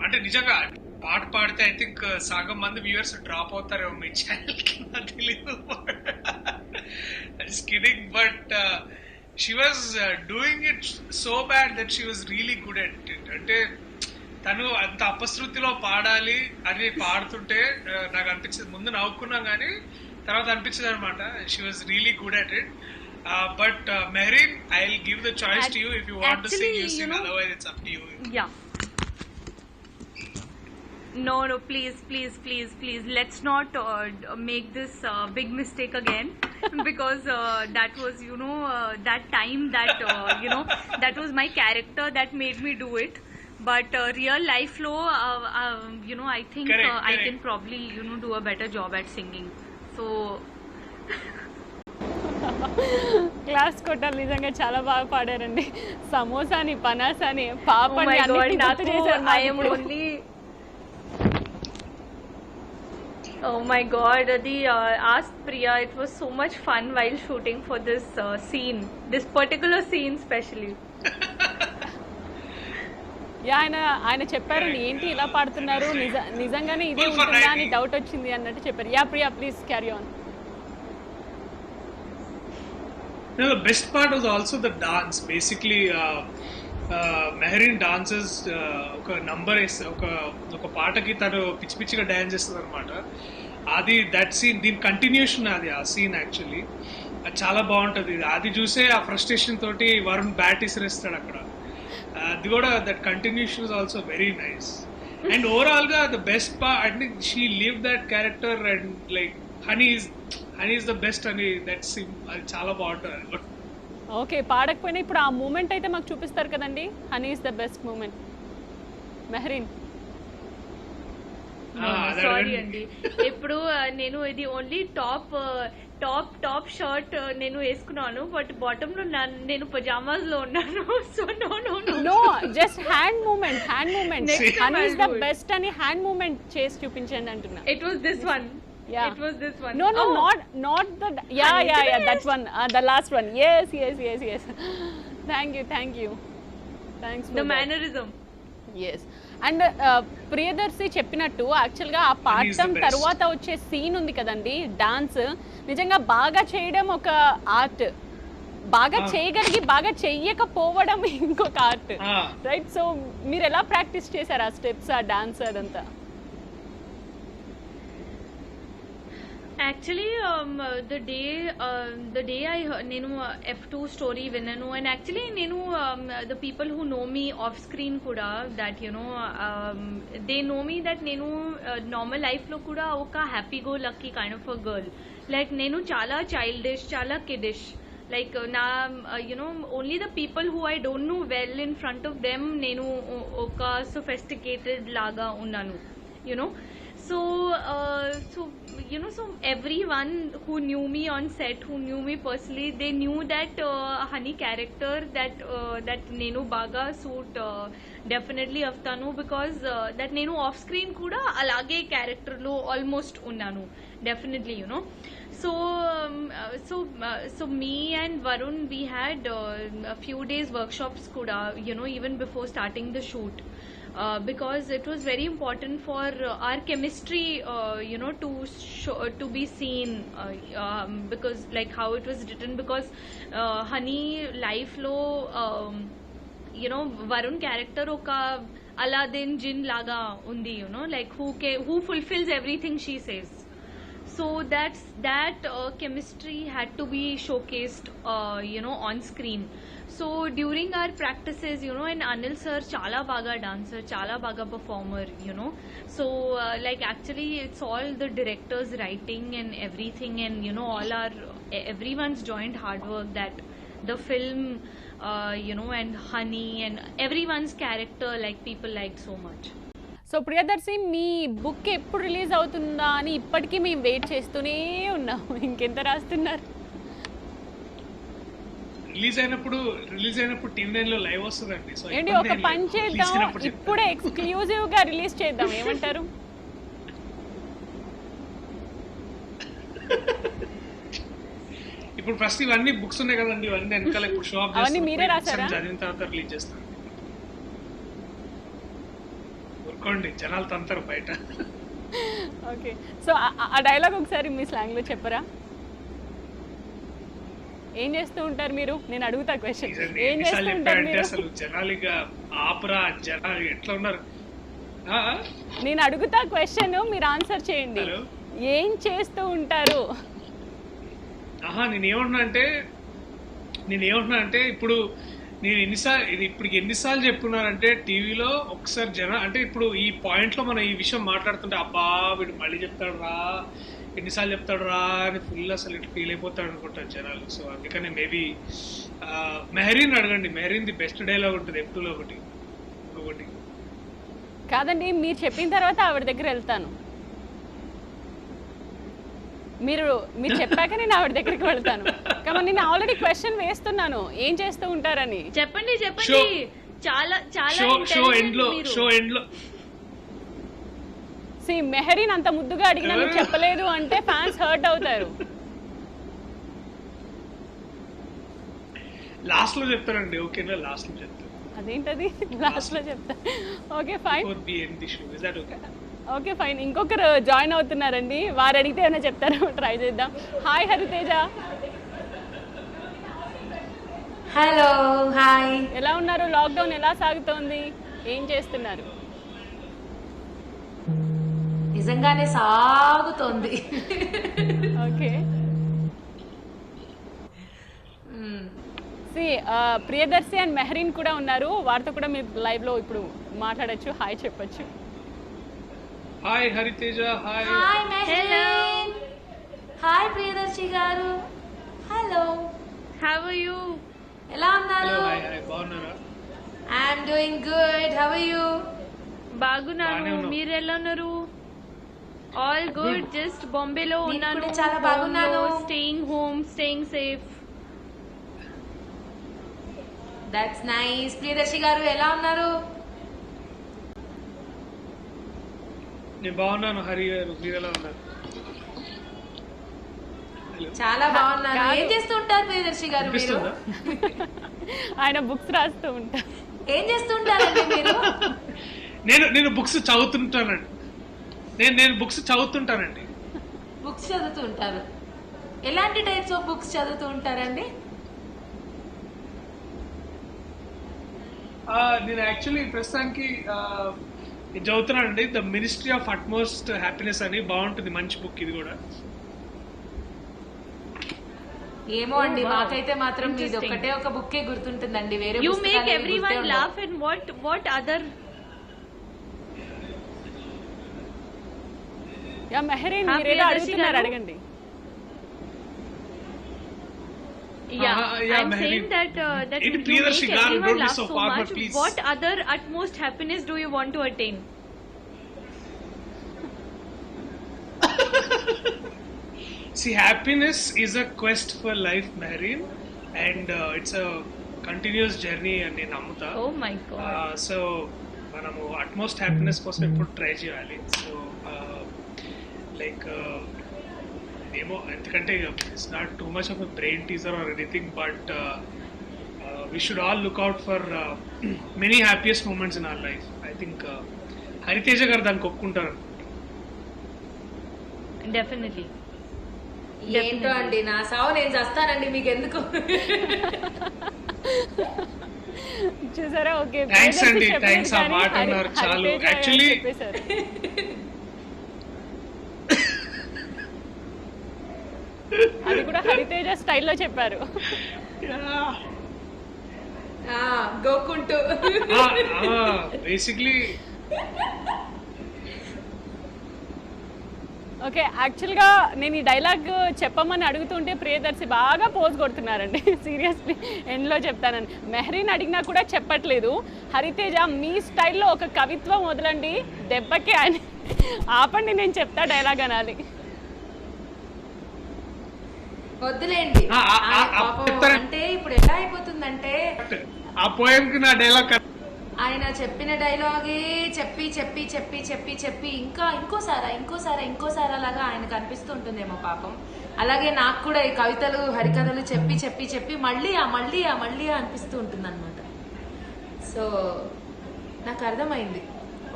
S2: అంటే నిజంగా పాట పాడితే ఐ థింక్ సగం మంది వ్యూవర్స్ డ్రాప్ అవుతారేమో మీ ఛానల్ కి, నాకు తెలీదు. Kidding, but she was doing it so bad that she was really good at it. అంటే తను అంత అపశృతిలో పాడాలి అని పాడుతుంటే నాకు అనిపించింది, ముందు నవ్వుకున్నాం కానీ తర్వాత అనిపించింది అనమాట, she was really good at it. But Mehreen, I'll give the choice to you. If you want to sing, you sing. Otherwise, it's up to you.
S3: Yeah. No, please. Let's not make this big mistake again, because that was, that time that, that was my character that made me do it. But real life lo, I think
S2: Correct.
S3: I can probably, do a better job at singing. So.
S1: Class కొట్టాలి, నిజంగా చాలా బాగా పాడారండి. సమోసాని, పనాసాని, పాపని అన్నిటిని గుర్తు చేశారు
S3: I am
S1: నాకు.
S3: only. Oh my God, Adi asked Priya. It was so much fun while shooting for this scene, this particular scene especially.
S1: Yeah, ఆయన చెప్పారండి, ఏంటి ఇలా పాడుతున్నారు, నిజంగానే ఇదే
S2: Full fun,
S1: ఉంటుందా
S2: right?
S1: అని డౌట్ వచ్చింది అన్నట్టు చెప్పారు. Yeah Priya, please carry on.
S2: No, the best part was also the dance. Basically, Mehreen dances ఒక నంబర్ ఒక పాటకి తను పిచ్చి పిచ్చిగా డాన్స్ చేస్తుంది అనమాట. అది దట్ సీన్, దీని కంటిన్యూషన్ అది ఆ సీన్ యాక్చువల్లీ. అది చాలా బాగుంటుంది. అది చూసే ఆ ఫ్రస్ట్రేషన్ తోటి వరుణ్ బ్యాట్ ఇసిరేస్తాడు అక్కడ. అది కూడా that continuation is also very nice. And overall గా the best part, I think she live that character and like Honey is the best అని దట్ సీన్. అది చాలా బాగుంటుంది.
S1: ఓకే, పాడకపోయినా ఇప్పుడు ఆ మూమెంట్ అయితే మాకు చూపిస్తారు కదండి, honey is the best moment. Mehreen.
S3: Sorry అండి. ఇప్పుడు నేను ఇది ఓన్లీ టాప్ షర్ట్ నేను వేసుకున్నాను, బట్ బాటమ్ లో నేను పజామాస్ లో ఉన్నాను. So
S1: no, just hand moment
S3: Next time
S1: honey is the
S3: I'll do it.
S1: Best అని హ్యాండ్ మూమెంట్ చేసి చూపించండి అంటున్నా.
S3: It was this one.
S1: Yeah.
S3: It was this one.
S1: No,
S3: Oh.
S1: not the. Yeah. That one, the last one. Yes. Thank you. Thanks for
S3: The
S1: that.
S3: mannerism.
S1: Yes. And Priyadarshi చెప్పినట్టు యాక్చువల్గా ఆ
S2: And he's the
S1: పాఠం
S2: best.
S1: తర్వాత వచ్చే సీన్ ఉంది కదండి, డాన్స్ నిజంగా బాగా చేయడం ఒక ఆర్ట్, బాగా చేయగలిగి బాగా చెయ్యకపోవడం ఇంకొక ఆర్ట్, రైట్? సో మీరు ఎలా ప్రాక్టీస్ చేశారు ఆ స్టెప్స్, ఆ డాన్స్ అదంతా?
S3: Actually, the day I నేను F2 story విన్నాను, and actually నేను the people who know me off screen కూడా, that you know they know me that నేను normal life లో కూడా ఒక happy go lucky kind of a girl. Like నేను చాలా childish, చాలా kiddish. Like నా only the people who I don't know well in front of them నేను ఒక sophisticated లాగా ఉన్నాను, So everyone who knew me on set, who knew me personally, they knew that Honey character that Nenu baga suit definitely aftanu, because that Nenu off screen kuda alage character lo almost unnanu, definitely, So me and Varun, we had a few days workshops kuda, even before starting the shoot. Because it was very important for our chemistry, to be seen, because like how it was written, because Honey life lo, Varun character oka Aladdin jinn laga undi, like who fulfills everything she says. So that chemistry had to be showcased, on screen. So during our practices, and Anil sir chala baga dancer, chala baga performer, So like actually it's all the director's writing and everything, and all everyone's joint hard work that the film, and Honey and everyone's character, like people liked so much.
S1: సో ప్రియదర్శి, మీ బుక్ ఎప్పుడు రిలీజ్ అవుతుందా అని ఇప్పటికీ మేము వెయిట్ చేస్తూనే ఉన్నాము. ఇంకెంత రాస్తున్నారు?
S2: రిలీజ్ అయినప్పుడు TV9 లో లైవ్ వస్తుందండి. సో
S1: ఏంటి, ఒక పని చేద్దాం, ఇప్పుడే ఎక్స్క్లూజివ్ గా రిలీజ్ చేద్దాం, ఏమంటారు?
S2: ఇప్పుడు ఫస్ట్ ఇవన్నీ బుక్స్ ఉన్నాయి కదండి, ఇవన్నీ వెనకాల ఇప్పుడు షో ఆఫ్
S1: అవన్నీ మీరే రాసారా?
S2: చదివిన తర్వాత రిలీజ్ చేస్తాను. ఊరుకోండి, జనాలు తంతారు బయట.
S1: ఓకే, సో ఆ డైలాగ్ ఒకసారి మీ స్లాంగ్ లో చెప్పరా? ఏం చేస్తూ ఉంటారు మీరు? నేను అడుగుతా క్వశ్చన్, ఏం చేస్తూ ఉంటారు మీరు?
S2: అసలు జనాలుగా ఆపరా, జనాలు ఎట్లా ఉన్నారు?
S1: నేను అడుగుతా క్వశ్చన్, మీరు ఆన్సర్ చేయండి. ఏం చేస్తూ ఉంటారు?
S2: నేనేమంటున్నా అంటే ఇప్పుడు నేను ఎన్నిసార్లు చెప్పుకున్నానంటే టీవీలో ఒకసారి అంటే ఇప్పుడు ఈ పాయింట్ లో మనం ఈ విషయం మాట్లాడుతుంటే, అబ్బా వీడు మళ్ళీ చెప్తాడు రా, ఎన్నిసార్లు చెప్తాడు రా అని ఫుల్ అసలు ఇట్లా ఫీల్ అయిపోతాడు అనుకుంటారు జనాలు. సో అందుకని మేబీ మెహరీన్ అడగండి, మెహరీన్ ది బెస్ట్ డైలాగ్ ఉంటుంది F2లో ఒకటి.
S1: కాదండి, మీరు చెప్పిన తర్వాత ఆవిడ దగ్గర వెళ్తాను. మీరు చెప్పాక నేను ఆవిడ దగ్గరికి వెళ్తాను. కానీ నేను ఆల్రెడీ క్వశ్చన్ వేస్తున్నాను, ఏం చేస్తూ ఉంటారని.
S3: చెప్పండి. చాలా
S1: మెహరీన్ అంత ముద్దుగా అడిగినా నువ్వు చెప్పలేదు అంటే ఫ్యాన్స్ హర్ట్ అవుతారు.
S2: లాస్ట్ లో చెప్తారండి, ఓకేనా? లాస్ట్ లో చెప్తారు.
S1: అదేంటది లాస్ట్ లో చెప్తా? Okay fine, okay fine. ఇంకొకరు జాయిన్ అవుతున్నారండి, వారు అడిగితే ఏమైనా చెప్తారో ట్రై చేద్దాం. హాయ్ హరితేజ.
S4: Hello, hi.
S1: ఎలా ఉన్నారు? లాక్డౌన్ ఎలా సాగుతోంది? ఏం చేస్తున్నారు?
S4: నిజంగానే సాగుతోంది.
S1: ఓకే, ప్రియదర్శి అండ్ మెహరీన్ కూడా ఉన్నారు, వారితో కూడా మీరు లైవ్ లో ఇప్పుడు మాట్లాడొచ్చు, హాయ్ చెప్పొచ్చు.
S2: Hi Hariteja. Hi
S4: Mehreen. Hi Priyadarshi garu. Hello,
S3: how are you?
S4: ఎలా ఉన్నారు?
S2: బాగున్నారా?
S4: I'm doing good. How are you?
S3: బాగున్నాను, మీరు ఎలా ఉన్నారు? ఆల్ గుడ్, జస్ట్ బాంబేలో
S4: నేను
S3: ఉన్నాను,
S4: కూడా చాలా బాగున్నాను.
S3: Staying home, staying safe.
S4: That's nice. Priyadarshi గారు ఎలా ఉన్నారు?
S2: నేను బాగున్నాను. హరి గారు మీరు ఎలా ఉన్నారు?
S4: చాలా బాగున్నాను.
S1: కాదు.
S4: ఏం చేస్తూ ఉంటారు ప్రియదర్శి గారు మీరు?
S2: అనిపిస్తుందా?
S1: ఆయన బుక్స్ రాస్తూ ఉంటారు.
S4: ఏం చేస్తూ ఉంటారండి మీరు?
S2: నేను బుక్స్ చదువుతుంటానండి. నేను బుక్స్ చదువుతుంటానండి.
S4: బుక్స్ చదువుతూ ఉంటారు. ఎలాంటి టైప్స్ ఆఫ్ బుక్స్ చదువుతూ ఉంటారండి?
S2: నేను యాక్చువల్లీ ప్రస్తుతానికి ఇది చదువుతున్నానండి, the ministry of utmost happiness అని. బాగుంటుంది, మంచి బుక్ ఇది కూడా.
S4: ఏమో అండి,
S3: Oh, wow.
S4: మాకైతే మాత్రం ఇది
S3: Interesting.
S4: ఒకటే ఒక బుక్కే గుర్తుంటుందండి. వేరే
S3: You
S4: పుస్తకాలు
S3: make
S4: ఏవి
S3: everyone
S4: గుర్తే ఉండవు.
S3: laugh, and what other?
S1: Yeah Mehreen
S3: Ah,
S1: మీరేదో
S3: ప్రియదర్శి
S1: అడుగుతున్నారు,
S3: గారు?
S1: అడగండి.
S3: Yeah,
S2: yeah,
S3: I'm
S2: Mehri.
S3: saying that
S2: It
S3: you
S2: Priyadarshi
S3: make
S2: garu,
S3: everyone
S2: don't be
S3: laugh
S2: so
S3: so
S2: forward,
S3: much.
S2: please.
S3: What other utmost happiness do you want to attain?
S2: See, happiness is a quest for life, Mehreen, and it's a continuous journey అని నేను నమ్ముతా.
S3: Oh my God.
S2: సో మనము అట్మోస్ట్ హ్యాపీనెస్ కోసం ఎప్పుడు ట్రై చేయాలి. సో లైక్ ఏమో, ఎందుకంటే it's not too much of a brain teaser or anything, but we should all look out for many happiest moments in our life. I think Hariteja garu దానికి ఒప్పుకుంటారు.
S3: Definitely.
S4: ఏంటో అండి, నా సావు నేను చేస్తానండి, మీకు ఎందుకు?
S1: చూసారా? ఓకే,
S2: Thanks
S1: ప్రియదర్శి
S2: అండి,
S1: చెప్పలేదు
S2: thanks, ఆ
S1: కానీ
S2: మాట అన్నారు చాలు.
S1: హరితేజ గారు
S2: Actually-
S1: చెప్పేశారు. అది కూడా హరితేజ స్టైల్లో చెప్పారు.
S4: గోకుంటూ
S2: బేసిక్లీ
S1: ఓకే, యాక్చువల్గా నేను ఈ డైలాగ్ చెప్పమని అడుగుతుంటే ప్రియదర్శి బాగా పోజ్ కొడుతున్నారండి. సీరియస్లీ ఎండ్లో చెప్తానని. మెహరీన్ అడిగినా కూడా చెప్పట్లేదు. హరితేజ మీ స్టైల్లో ఒక కవిత్వం వదలండి, దెబ్బకి ఆయన ఆపండి, నేను చెప్తా డైలాగ్ అనాలి.
S4: వద్దులేండి. పాపం
S2: చెప్తారా?
S4: అంటే ఇప్పుడు ఎలా అయిపోతుందంటే,
S2: ఆ పోయంకి నా డైలాగ్
S4: ఆయన చెప్పిన డైలాగే చెప్పి చెప్పి చెప్పి చెప్పి చెప్పి ఇంకోసారి అలాగా ఆయనకు అనిపిస్తూ ఉంటుందేమో పాపం. అలాగే నాకు కూడా ఈ కవితలు హరికథలు చెప్పి చెప్పి చెప్పి మళ్ళీ అనిపిస్తూ ఉంటుంది అనమాట. సో నాకు అర్థమైంది,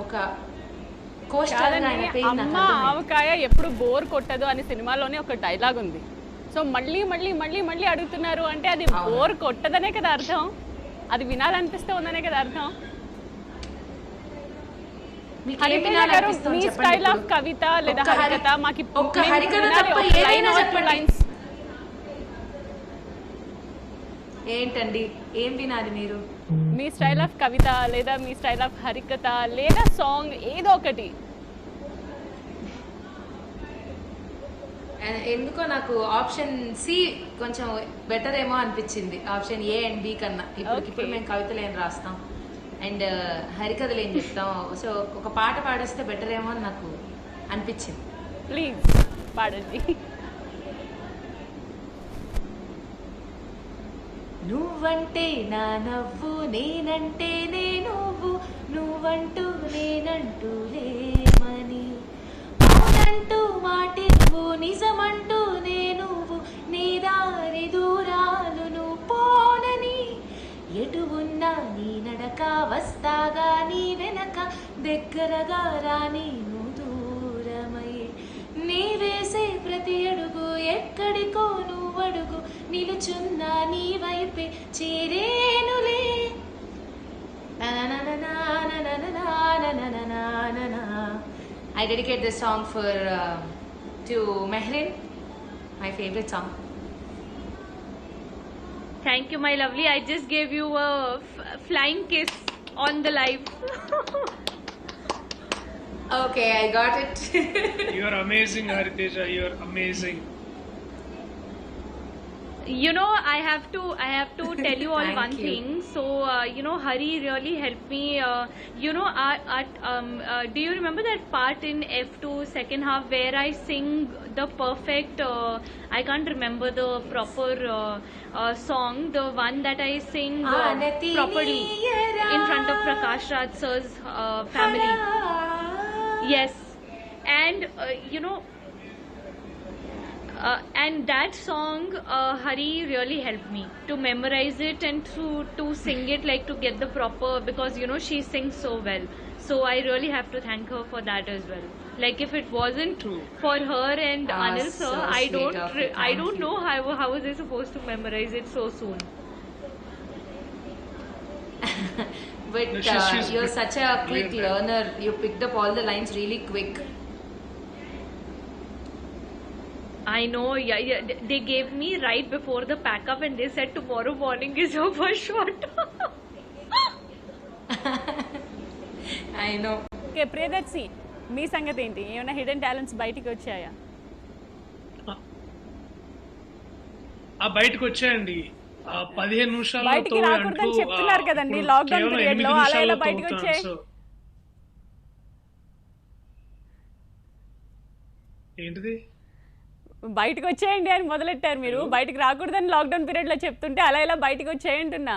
S4: ఒక కోస్టర్గా ఆయన
S1: కాదండి,
S4: పెయిన్ నాకు
S1: అమ్మ
S4: అర్థమైంది.
S1: ఆవకాయ ఎప్పుడు బోర్ కొట్టదు అని సినిమాలోనే ఒక డైలాగ్ ఉంది. సో మళ్ళీ మళ్ళీ మళ్ళీ మళ్ళీ అడుగుతున్నారు అంటే అది బోర్ కొట్టదనే కదా అర్థం, అది వినాలనిపిస్తే ఉందనే కదా అర్థం.
S4: మీకు ఏం
S1: హరితేజ గారు,
S4: వినాలనిపిస్తుంది
S1: మీ
S4: చెప్పండి
S1: స్టైల్ ఆఫ్
S4: ఇప్పుడు?
S1: కవిత లేదా
S4: ఒక్క
S1: హరికథ మాకు
S4: ఒక్క
S1: మేము
S4: హరికథ
S1: వినాలి,
S4: తప్ప
S1: ఒక line
S4: ఏదైనా
S1: or two
S4: చెప్పండి.
S1: lines.
S4: ఏంటండి, ఏం వినాలి మీరు?
S1: మీ స్టైల్ ఆఫ్ కవిత లేదా మీ స్టైల్ ఆఫ్ హరికథ లేదా సాంగ్ ఏదో ఒకటి.
S4: ఎందుకో నాకు ఆప్షన్ సి కొంచెం బెటర్ ఏమో అనిపించింది, ఆప్షన్ ఏ అండ్ బి కన్నా. ఇప్పుడు మేము కవితలు ఏం రాస్తాం అండ్ హరికథలు ఏం చెప్తాం. సో ఒక పాట పాడేస్తే బెటర్ ఏమో అని నాకు అనిపించింది.
S1: ప్లీజ్ పాడండి.
S4: నువ్వంటే నా నవ్వు, నేనంటే నే నువ్వు, నువ్వంటూ నేనంటూ లేమని, అవునంటూ మాటివ్వు, నిజమంటూ నే నువ్వు, నీ దారి దూరాలు నువ్వు పోనని, ఎటు ఉన్నా నీ నడక వస్తాగా నీ వెనక, దగ్గరగా రాని నువ్వు దూరమై, నీ వేసే ప్రతి అడుగు ఎక్కడికో నువ్వడుగు, నిలుచున్నా నీ వైపే చేరేనులే. I dedicate this song to Mehreen, my favorite song.
S3: Thank you, my lovely. I just gave you a flying kiss on the live.
S4: Okay, I got it.
S2: You are amazing, Hariteja. You are amazing.
S3: You know, I have to tell you all
S4: Thank
S3: one
S4: you.
S3: thing. So you know, Hari really helped me. You know, do you remember that part in F2 second half where I sing the perfect? I can't remember the proper song. The one that I sing
S4: Aanati
S3: properly
S4: niyara.
S3: in front of Prakash Raj sir's family. Yes, and you know. And that song, Hari really helped me to memorize it and to sing it, like to get the proper, because you know she sings so well. So I really have to thank her for that as well. Like if it wasn't
S2: True.
S3: for her and Anil
S4: So
S3: sir, I
S4: sweet
S3: don't
S4: of you.
S3: I
S4: Thank
S3: don't
S4: you.
S3: know how was I supposed to memorize it so soon.
S4: But
S2: No, she's
S4: you're such a quick
S2: brilliant.
S4: learner. You picked up all the lines really quick.
S3: I know, yeah, they gave me right before the pack up and they said tomorrow morning is your first shot.
S4: I know.
S1: Okay Priyadarshi, మీ సంగతి ఏంటి? ఏమైనా హిడెన్ టాలెంట్స్ బయటికి వచ్చాయా?
S2: ఆ బయటకు వచ్చాయండి. 15 నిమిషాల్లో
S1: బయటికి
S2: తోవే
S1: రాకూడదని
S2: అంటూ,
S1: చెప్తున్నారు కదండి,
S2: ఇప్పుడు
S1: లాక్డౌన్
S2: కేవలం
S1: పీరియడ్
S2: 8
S1: లో. అలా ఎలా
S2: నిమిషాల్లో
S1: బయటకు
S2: తోగుతున్నాను.
S1: వచ్చాయి?
S2: సో ఏంటిది?
S1: బయటకు వచ్చేయండి అని మొదలెట్టారు మీరు. బయటకు రాకూడదని లాక్డౌన్ పీరియడ్ లో చెప్తుంటే అలా ఎలా బయటకు వచ్చేయంటున్నా.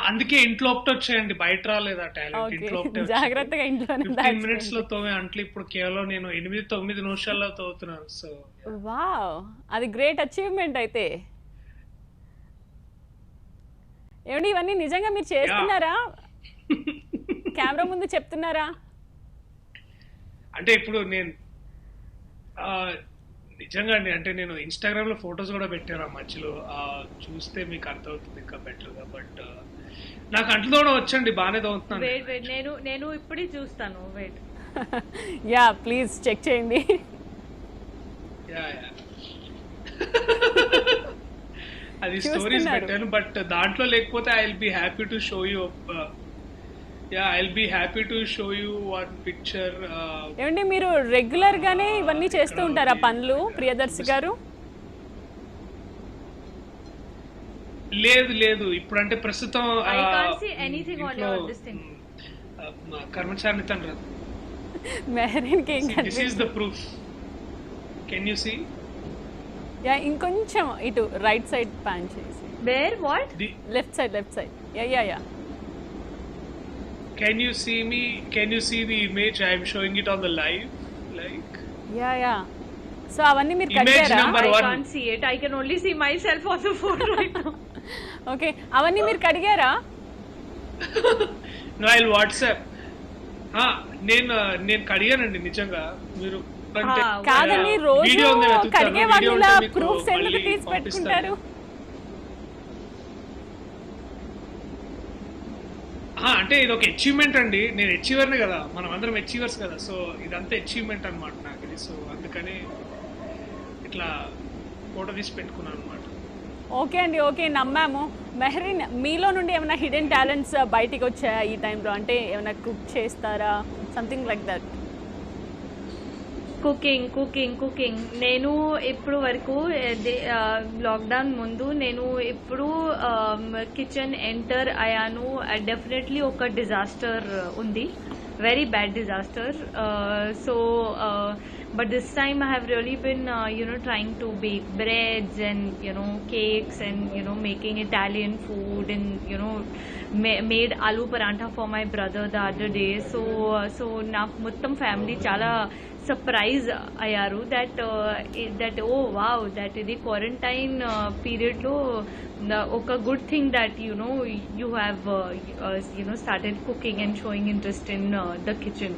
S2: అందుకే ఇంట్లో ఒకటి వచ్చాయండి, బయట రాలేదా టాలెంట్.
S1: ఓకే,
S2: ఇంట్లో ఒకటే
S1: జాగ్రత్తగా ఇంట్లోనే
S2: 15 మినిట్స్ లో తోవే అంట్లు ఇప్పుడు కేవలం నేను 8-9 నిమిషాల్లో తోగుతున్నాను. సో
S1: వావ్, అది గ్రేట్ అచీవ్మెంట్ అయితే. ఏమండి ఇవన్నీ నిజంగా మీరు చేస్తున్నారా? కెమెరా ముందు చెప్తున్నారా?
S2: అంటే ఇప్పుడు నేను నిజంగా అండి, అంటే నేను ఇన్స్టాగ్రామ్ లో ఫొటోస్ కూడా పెట్టాను ఆ మధ్యలో. చూస్తే మీకు అర్థమవుతుంది ఇంకా బెటర్ గా. బట్ నాకు అంట్లు తోవడం వచ్చండి, బాగానే తోగుతున్నాను.
S3: వెయిట్ నేను ఇప్పుడే చూస్తాను. వెయిట్.
S1: యా ప్లీజ్ చెక్ చేయండి.
S2: యా అది స్టోరీస్ పెట్టాను, బట్ దాంట్లో లేకపోతే I will be happy to show you. One picture.
S1: ఏమండి మీరు రెగ్యులర్ గానే ఇవన్నీ చేస్తూ ఉంటారా పనులు ప్రియదర్శి గారు?
S2: లేదు ఇప్పుడు అంటే ప్రస్తుతం
S3: I can't see anything on your this thing.
S2: కర్మచారి తన
S1: మెహరీన్ కి ఏం
S2: this is the proof. Can you see?
S1: Yeah ఇంకొంచెం ఇటు రైట్ సైడ్ ప్యాన్ చేసి.
S3: Where? What?
S1: Left side. Yeah
S2: Can you see me? Can you see the image? I am showing it on the live. Like
S1: yeah so అవన్నీ మీరు
S2: Image
S1: కడిగారా?
S2: number
S3: I
S2: one.
S3: can't see it. I can only see myself on the phone right now.
S1: Okay, అవన్నీ మీరు కడిగారా?
S2: no, I'll WhatsApp. నేను కడిగానండి నిజంగా. మీరు అంటే
S1: కాదండి, రోజు
S2: వీడియో ఉంది వెతుకుతాను.
S1: కడిగే
S2: వీడియో
S1: వాళ్ళు
S2: ఉంటే
S1: ఇలా
S2: మీకు
S1: ప్రూఫ్స్ ఎందుకు
S2: మళ్ళీ
S1: తీసి పెట్టుకుంటారు?
S2: అంటే ఇది ఒక అచీవ్మెంట్ అండి. నేను అచీవర్నే కదా, మనం అందరం అచీవర్స్ కదా. సో ఇదంతా అచీవ్మెంట్ అనమాట నాకు ఇది. సో అందుకని ఇట్లా ఫోటో తీసి పెట్టుకున్నాను అనమాట.
S1: ఓకే అండి, ఓకే నమ్మాము. మెహరీన్, మీలో నుండి ఏమైనా హిడెన్ టాలెంట్స్ బయటికి వచ్చాయా ఈ టైంలో? అంటే ఏమైనా కుక్ చేస్తారా, సంథింగ్ లైక్ దట్?
S3: కుకింగ్ నేను ఇప్పుడు వరకు లాక్డౌన్ ముందు నేను ఇప్పుడు కిచెన్ ఎంటర్ అయ్యాను. డెఫినెట్లీ ఒక డిజాస్టర్ ఉంది, very bad disaster. So but this time I have really been trying to bake breads and cakes and making Italian food and made aloo parantha for my brother the other day. So నాకు మొత్తం ఫ్యామిలీ చాలా సర్ప్రైజ్ అయ్యారు that oh wow, that ఇది క్వారంటైన్ పీరియడ్ లో ఒక good thing that you have started cooking and showing interest in the kitchen.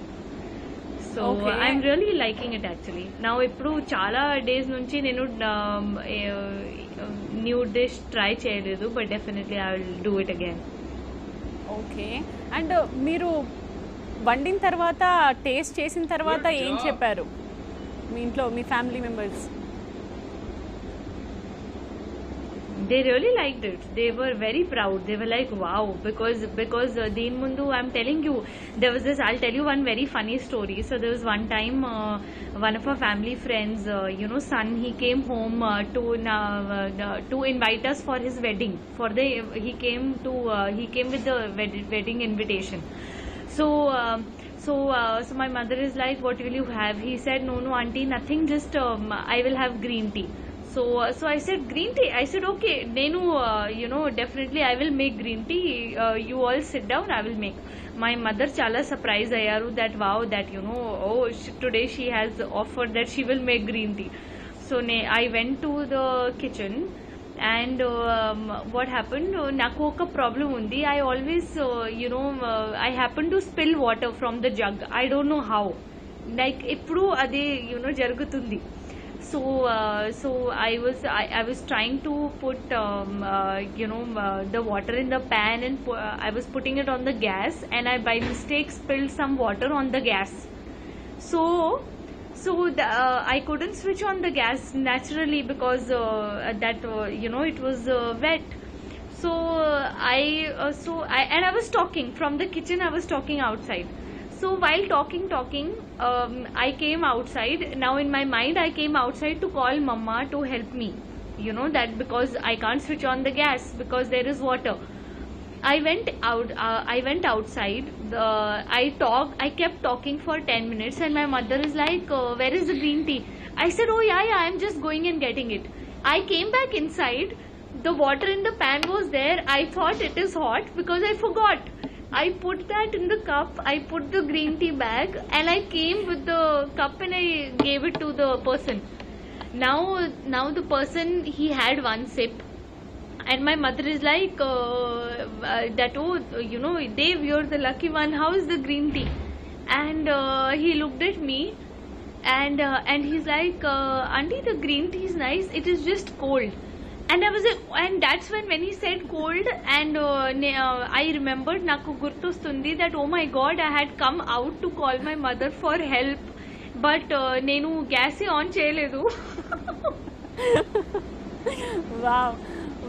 S3: So
S1: Okay.
S3: I'm really liking it actually. నా ఇప్పుడు చాలా డేస్ నుంచి నేను న్యూ డిష్ ట్రై చేయలేదు, but definitely I will do it again.
S1: Okay, and మీరు వండిన తర్వాత టేస్ట్ చేసిన తర్వాత
S2: Good
S1: ఏం
S2: job.
S1: చెప్పారు మీ ఇంట్లో మీ family members?
S3: they really liked it. They were very proud. They were like, wow, because Deen Mundu, I'm telling you, there was this. I'll tell you one very funny story. So there was one time, one of our family friends, son, he came home to invite us for his wedding. He came with the wedding invitation. So my mother is like, what will you have? He said, no auntie, nothing, just I will have green tea. So I said, green tea? I said, okay, Nenu, definitely I will make green tea. You all sit down, I will make. My mother chala surprised ayaru that, wow, that, today she has offered that she will make green tea. So I went to the kitchen. And what happened, నాకు ఒక ప్రాబ్లం ఉంది. I always I happen to spill water from the jug. I don't know how, like ఎప్పుడు అదే జరుగుతుంది. So I was trying to put the water in the pan, and I was putting it on the gas, and I by mistake spilled some water on the gas. So I couldn't switch on the gas naturally because it was wet. So I was talking from the kitchen. I was talking outside. So while talking, I came outside. Now in my mind, I came outside to call Mama to help me. That because I can't switch on the gas because there is water. I went outside. I kept talking for 10 minutes, and my mother is like, where is the green tea? I said, oh yeah, I'm just going and getting it. I came back inside. The water in the pan was there. I thought it is hot because I forgot. I put that in the cup. I put the green tea bag, and I came with the cup and I gave it to the person. Now the person, he had one sip. And my mother is like, Dave, you're the lucky one. How is the green tea? And he looked at me, and he's like, auntie, the green tea is nice. It is just cold. And I was like, and that's when he said cold, and I remembered, naku gurtostundi, that oh my god, I had come out to call my mother for help, but nenu gas on cheyaledu.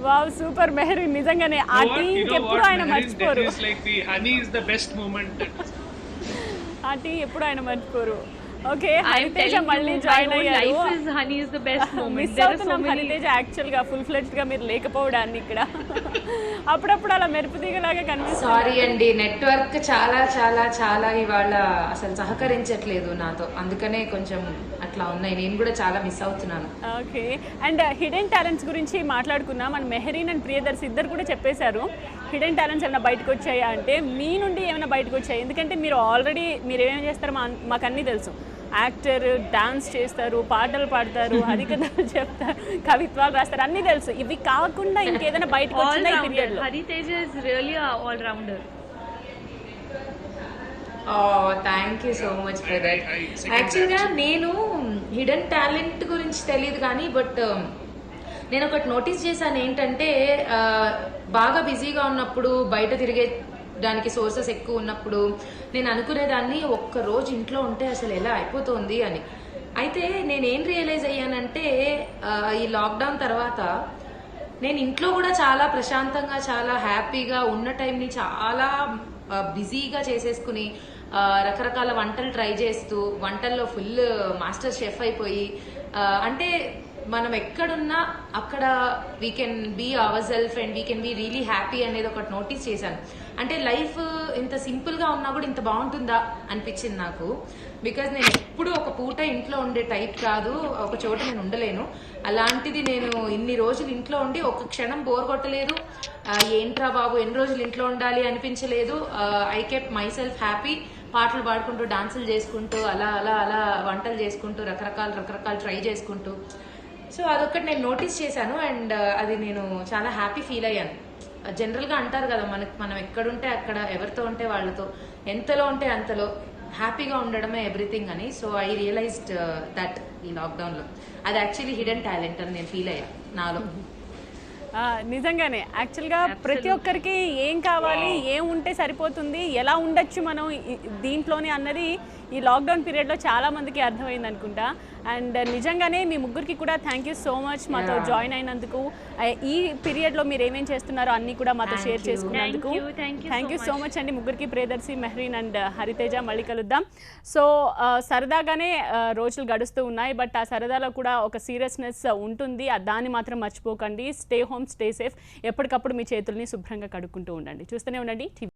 S1: Wow super Mehreen, నిజంగానే ఆ టీ ఎప్పుడు ఆయన మర్చిపోరు. ఆ టీ ఎప్పుడు ఆయన మర్చిపోరు. ఓకే, హరితేజ మళ్ళీ జాయిన్ అయ్యారు. మిస్ అవుతున్నాం హరితేజ యాక్చువల్ గా ఫుల్ ఫ్లెడ్జ్డ్ గా మీరు లేకపోవడాన్ని ఇక్కడ. అప్పుడప్పుడు అలా మెరుపు తీగలాగా కనిపిస్తుంది.
S4: సారీ అండి, నెట్వర్క్ చాలా చాలా చాలా ఇవాళ అసలు సహకరించట్లేదు నాతో, అందుకనే కొంచెం అట్లా ఉన్నాయి. నేను కూడా చాలా మిస్ అవుతున్నాను.
S1: ఓకే, అండ్ హిడెన్ టాలెంట్స్ గురించి మాట్లాడుకున్నాం. మన మెహరీన్ అండ్ ప్రియదర్శి ఇద్దరు కూడా చెప్పేశారు హిడెన్ టాలెంట్స్ ఏమైనా బయటకు వచ్చాయా అంటే. మీ నుండి ఏమైనా బయటకు వచ్చాయి? ఎందుకంటే మీరు ఆల్రెడీ మీరు ఏమేమి చేస్తారో మాకు అన్నీ తెలుసు. యాక్టర్, డాన్స్ చేస్తారు, పాటలు పాడతారు, హరికథలు చెప్తారు, కవిత్వాలు రాస్తారు, అన్నీ తెలుసు. ఇవి కాకుండా ఇంకేదైనా బయటకు వచ్చిందా ఈ పీరియడ్లో?
S3: Hariteja is really all rounder.
S4: Thank you so much for that. యాక్చువల్గా నేను హిడెన్ టాలెంట్ గురించి తెలియదు కానీ, బట్ నేను ఒకటి నోటీస్ చేశాను. ఏంటంటే బాగా బిజీగా ఉన్నప్పుడు, బయట తిరిగేదానికి సోర్సెస్ ఎక్కువ ఉన్నప్పుడు నేను అనుకునేదాన్ని, ఒక్కరోజు ఇంట్లో ఉంటే అసలు ఎలా అయిపోతుంది అని. అయితే నేనేం రియలైజ్ అయ్యానంటే, ఈ లాక్డౌన్ తర్వాత నేను ఇంట్లో కూడా చాలా ప్రశాంతంగా, చాలా హ్యాపీగా ఉన్న టైంని చాలా బిజీగా చేసేసుకుని, రకరకాల వంటలు ట్రై చేస్తూ, వంటల్లో ఫుల్ మాస్టర్ షెఫ్ అయిపోయి, అంటే మనం ఎక్కడున్నా అక్కడ we can be our self and we can be really happy అనేది ఒకటి నోటీస్ చేశాను. అంటే లైఫ్ ఇంత సింపుల్గా ఉన్నా కూడా ఇంత బాగుంటుందా అనిపించింది నాకు. బికాజ్ నేను ఎప్పుడు ఒక పూట ఇంట్లో ఉండే టైప్ కాదు, ఒక చోట నేను ఉండలేను. అలాంటిది నేను ఇన్ని రోజులు ఇంట్లో ఉండి ఒక క్షణం బోర్ కొట్టలేదు. ఏంట్రా బాబు ఎన్ని రోజులు ఇంట్లో ఉండాలి అనిపించలేదు. I kept my self happy. పాటలు పాడుకుంటూ, డాన్సులు చేసుకుంటూ, అలా అలా అలా వంటలు చేసుకుంటూ, రకరకాలు ట్రై చేసుకుంటూ. సో అదొకటి నేను నోటీస్ చేశాను, అండ్ అది నేను చాలా హ్యాపీ ఫీల్ అయ్యాను. జనరల్గా అంటారు కదా, మనం ఎక్కడుంటే అక్కడ, ఎవరితో ఉంటే వాళ్ళతో, ఎంతలో ఉంటే అంతలో హ్యాపీగా ఉండడమే ఎవ్రీథింగ్ అని. సో ఐ రియలైజ్డ్ దట్ ఈ లాక్డౌన్లో అది యాక్చువల్లీ హిడెన్ టాలెంట్ అని నేను ఫీల్ అయ్యా నాలో.
S1: నిజంగానే యాక్చువల్గా ప్రతి ఒక్కరికి ఏం కావాలి, ఏం ఉంటే సరిపోతుంది, ఎలా ఉండొచ్చు మనం దీంట్లోనే అన్నది ఈ లాక్డౌన్ పీరియడ్లో చాలామందికి అర్థమైంది అనుకుంటా. అండ్ నిజంగానే మీ ముగ్గురికి కూడా థ్యాంక్ యూ సో మచ్ మాతో జాయిన్ అయినందుకు. ఈ పీరియడ్లో మీరు ఏమేం చేస్తున్నారో అన్నీ కూడా మాతో షేర్ చేసుకున్నందుకు థ్యాంక్ యూ సో మచ్ అండి ముగ్గురికి. ప్రియదర్శి, మెహ్రీన్ అండ్ హరితేజ. మళ్ళీ కలుద్దాం. సో సరదాగానే రోజులు గడుస్తూ ఉన్నాయి, బట్ ఆ సరదాలో కూడా ఒక సీరియస్నెస్ ఉంటుంది. దాన్ని మాత్రం మర్చిపోకండి. Stay home, stay safe. ఎప్పటికప్పుడు మీ చేతుల్ని శుభ్రంగా కడుక్కుంటూ ఉండండి. చూస్తూనే ఉండండి.